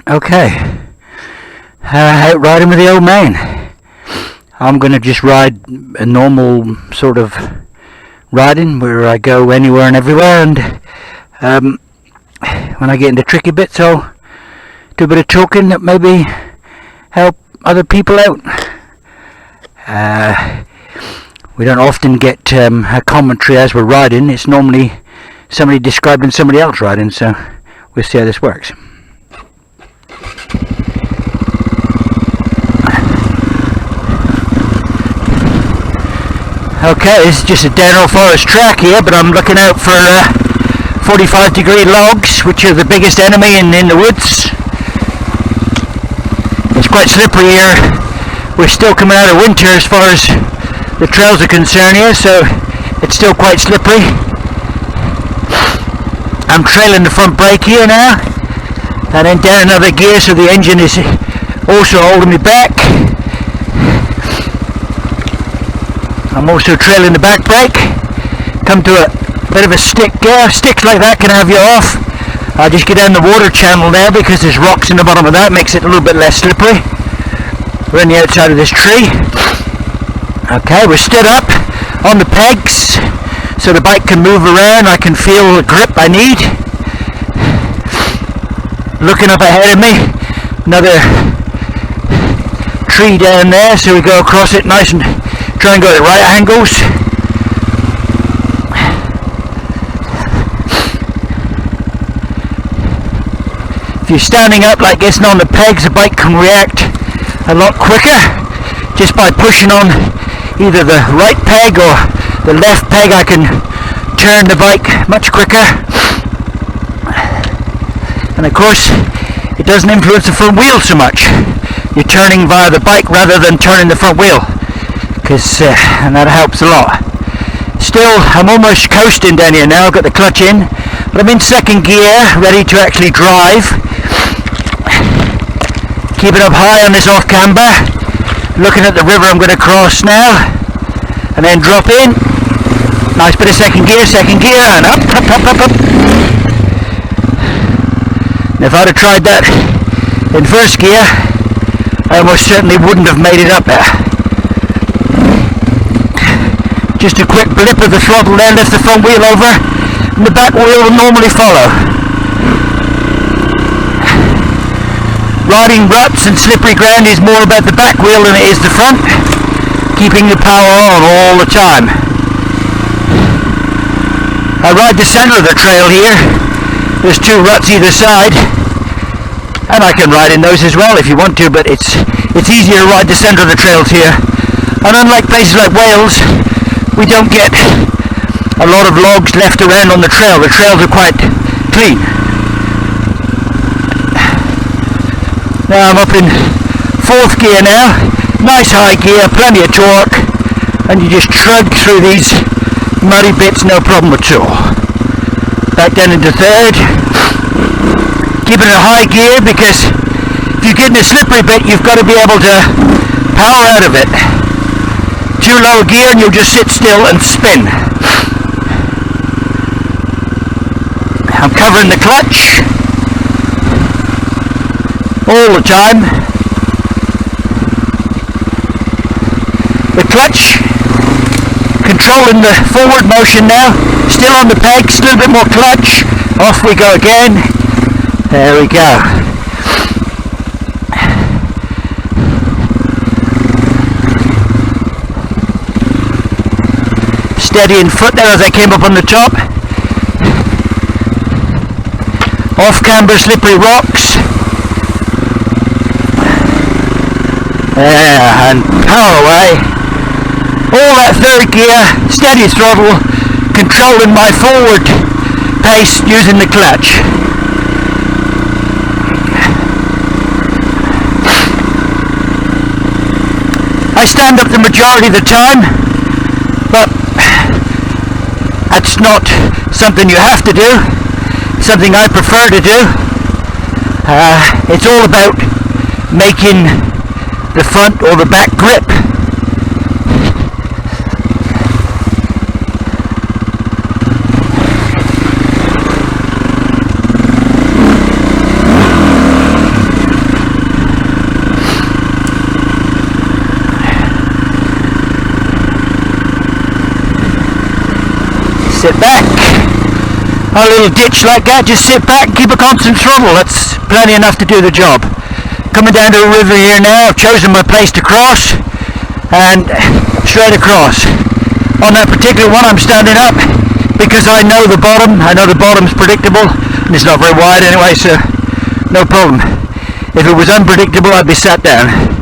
Okay, out riding with the old man. I'm going to just ride a normal sort of riding where I go anywhere and everywhere, and when I get into tricky bits I'll do a bit of talking that maybe help other people out. We don't often get a commentary as we're riding. It's normally somebody describing somebody else riding, so we'll see how this works. Okay, this is just a general forest track here, but I'm looking out for 45-degree logs, which are the biggest enemy in the woods. It's quite slippery here. We're still coming out of winter as far as the trails are concerned here, so it's still quite slippery. I'm trailing the front brake here now, and then down another gear, so the engine is also holding me back. I'm also trailing the back brake. Come to a bit of a stick here. Sticks like that can have you off. I'll just get down the water channel now because there's rocks in the bottom of that. Makes it a little bit less slippery. We're on the outside of this tree. Okay, we're stood up on the pegs so the bike can move around. I can feel the grip I need. Looking up ahead of me, another tree down there, so we go across it nice and try and go at right angles. If you're standing up like this and on the pegs, the bike can react a lot quicker just by pushing on either the right peg or the left peg. I can turn the bike much quicker, and of course it doesn't influence the front wheel so much. You're turning via the bike rather than turning the front wheel, and that helps a lot. Still, I'm almost coasting down here now. I've got the clutch in, but I'm in second gear, ready to actually drive. Keeping up high on this off camber, looking at the river I'm going to cross now, and then drop in. Nice bit of second gear, and up. And if I'd have tried that in first gear, I almost certainly wouldn't have made it up there. Just a quick blip of the throttle there lifts the front wheel over, and the back wheel will normally follow. Riding ruts and slippery ground is more about the back wheel than it is the front, keeping the power on all the time. I ride the centre of the trail here. There's two ruts either side, and I can ride in those as well if you want to, but it's easier to ride the centre of the trails here. And unlike places like Wales, we don't get a lot of logs left around on the trail. The trails are quite clean. Now I'm up in fourth gear now. Nice high gear, plenty of torque, and you just trudge through these muddy bits, no problem at all. Back down into third. Keeping a high gear because if you get in a slippery bit, you've got to be able to power out of it. Too low gear and you'll just sit still and spin. I'm covering the clutch all the time. The clutch controlling the forward motion now. Still on the pegs, a little bit more clutch. Off we go again. There we go. Steadying foot there as I came up on the top. Off camber, slippery rocks. And power away. All that third gear, steady throttle, controlling my forward pace using the clutch. I stand up the majority of the time, but that's not something you have to do. It's something I prefer to do. It's all about making the front or the back grip. a little ditch like that, just sit back and keep a constant throttle. That's plenty enough to do the job. Coming down to a river here now, I've chosen my place to cross, and straight across. On that particular one I'm standing up because I know the bottom's predictable, and it's not very wide anyway, so no problem. If it was unpredictable, I'd be sat down.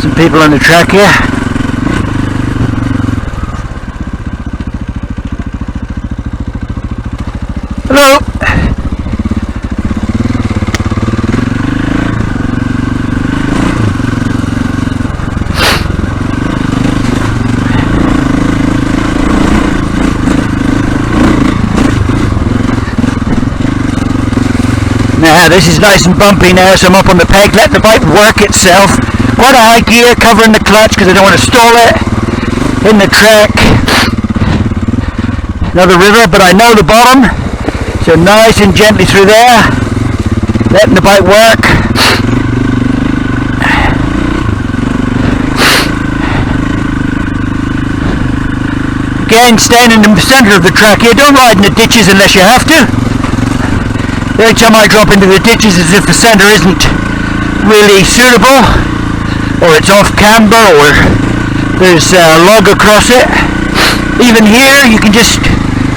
Some people on the track here. Hello. Now this is nice and bumpy now, so I'm up on the peg, letting the bike work itself. Quite a high gear, covering the clutch because I don't want to stall it in the track. Another river, but I know the bottom, so nice and gently through there, letting the bike work. Again, staying in the centre of the track here. Don't ride in the ditches unless you have to. The only time I drop into the ditches is if the centre isn't really suitable, or it's off camber, or there's a log across it. Even here you can just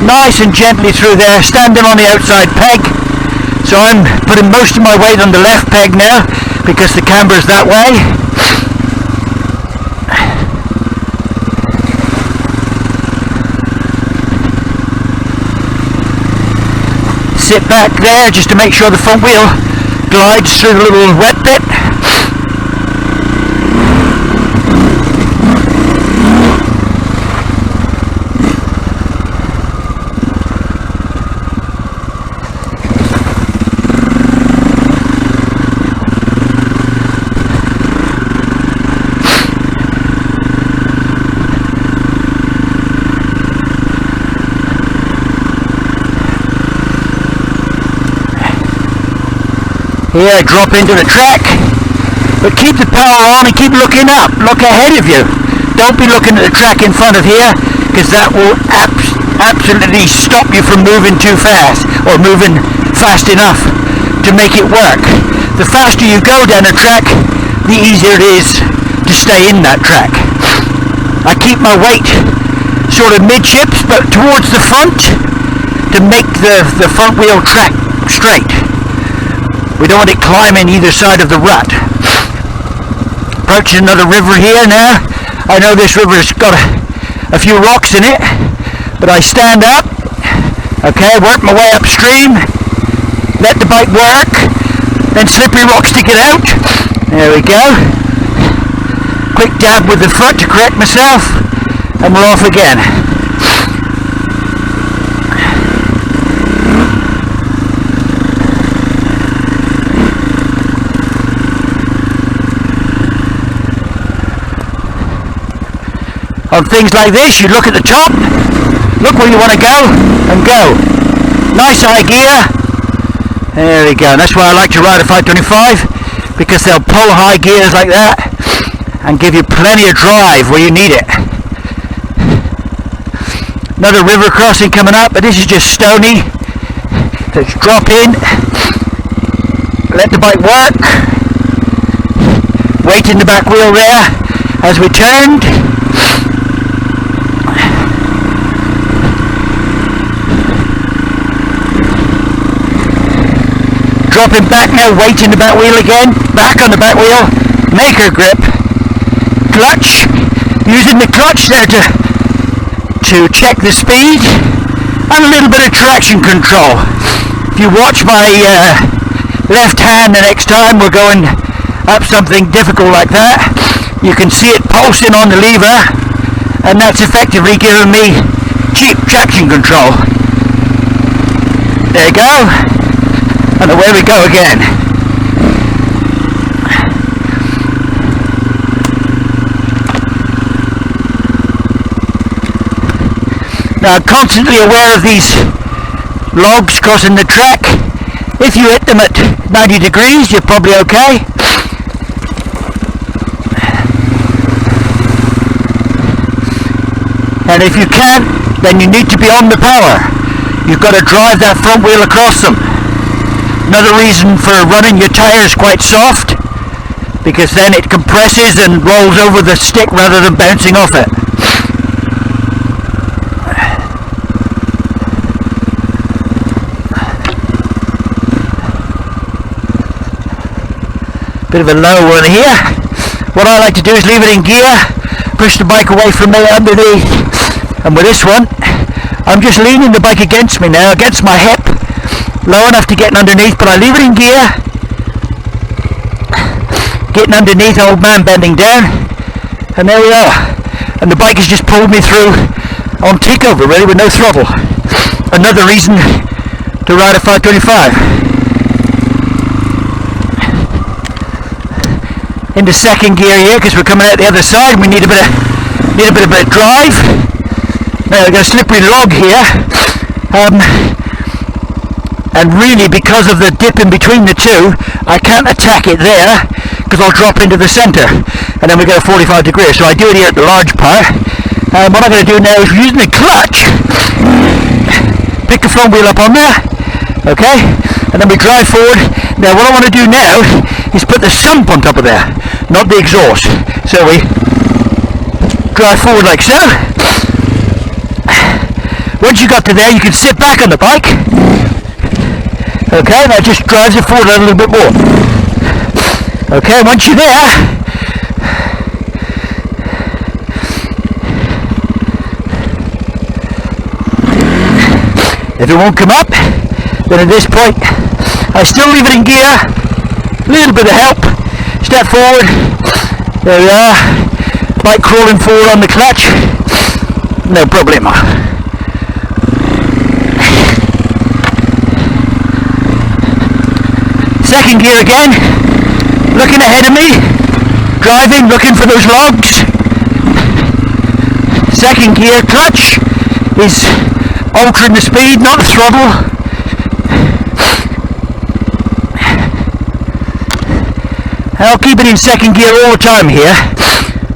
nice and gently through there, standing on the outside peg. So I'm putting most of my weight on the left peg now because the camber's that way. Sit back there just to make sure the front wheel glides through the little wet bit. Here, drop into the track, but keep the power on and keep looking up. Look ahead of you. Don't be looking at the track in front of here, because that will absolutely stop you from moving too fast, or moving fast enough to make it work. The faster you go down the track, the easier it is to stay in that track. I keep my weight sort of midships, but towards the front, to make the front wheel track straight. We don't want it climbing either side of the rut. Approaching another river here now. I know this river's got a few rocks in it, but I stand up, okay, work my way upstream, let the bike work, then slippery rocks to get out. There we go. Quick dab with the foot to correct myself, and we're off again. On things like this, you look at the top, look where you want to go, and go. Nice high gear. There we go. And that's why I like to ride a 525, because they'll pull high gears like that and give you plenty of drive where you need it. Another river crossing coming up, but this is just stony. Let's drop in, let the bike work, weight in the back wheel there as we turned. Dropping back now, weight in the back wheel again, back on the back wheel, maker grip, clutch, using the clutch there to check the speed, and a little bit of traction control. If you watch my left hand the next time we're going up something difficult like that, you can see it pulsing on the lever, and that's effectively giving me cheap traction control. There you go, and away we go again. Now, constantly aware of these logs crossing the track. If you hit them at 90 degrees, you're probably okay. And if you can't, then you need to be on the power. You've got to drive that front wheel across them. Another reason for running your tyres quite soft, because then it compresses and rolls over the stick rather than bouncing off it. Bit of a low one here. What I like to do is leave it in gear, push the bike away from me underneath, and with this one I'm just leaning the bike against me now, against my hip, low enough to get underneath, but I leave it in gear, getting underneath, old man bending down, and there we are. And the bike has just pulled me through on takeover really with no throttle. Another reason to ride a 525. Into second gear here because we're coming out the other side. We need a bit of drive. Now we've got a slippery log here, and really because of the dip in between the two, I can't attack it there because I'll drop into the centre, and then we go 45 degrees. So I do it here at the large part. What I'm going to do now is using the clutch, pick the front wheel up on there, okay, and then we drive forward. Now what I want to do now is put the sump on top of there, not the exhaust. So we drive forward like so. Once you got to there, you can sit back on the bike. Okay, that just drives it forward a little bit more. Okay, once you're there, if it won't come up, then at this point I still leave it in gear, a little bit of help, step forward, there we are, bike crawling forward on the clutch, no problema. Second gear again, looking ahead of me, driving, looking for those logs. Second gear, clutch is altering the speed, not the throttle. I'll keep it in second gear all the time here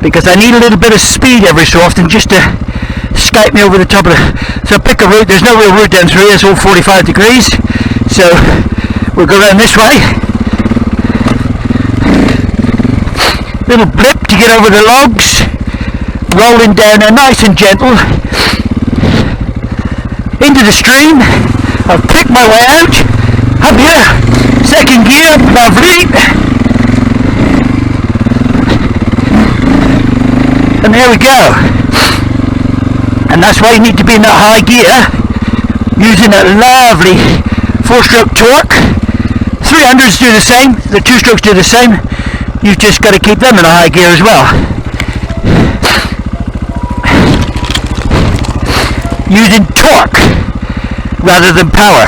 because I need a little bit of speed every so often just to skate me over the top of the... So pick a route. There's no real route down through here, it's all 45 degrees, so we'll go around this way. Little blip to get over the logs, rolling down there nice and gentle into the stream. I've picked my way out, up here, second gear, lovely. And there we go. And that's why you need to be in that high gear, using that lovely 4-stroke torque. 300s do the same, the 2-strokes do the same. You've just got to keep them in a high gear as well. Using torque rather than power.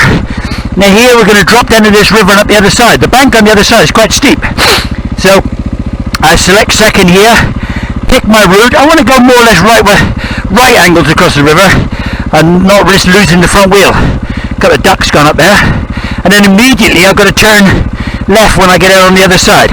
Now here we're going to drop down to this river and up the other side. The bank on the other side is quite steep. So I select second here, pick my route. I want to go more or less right angles across the river and not risk losing the front wheel. Got the ducks gone up there, and then immediately I've got to turn left when I get out on the other side.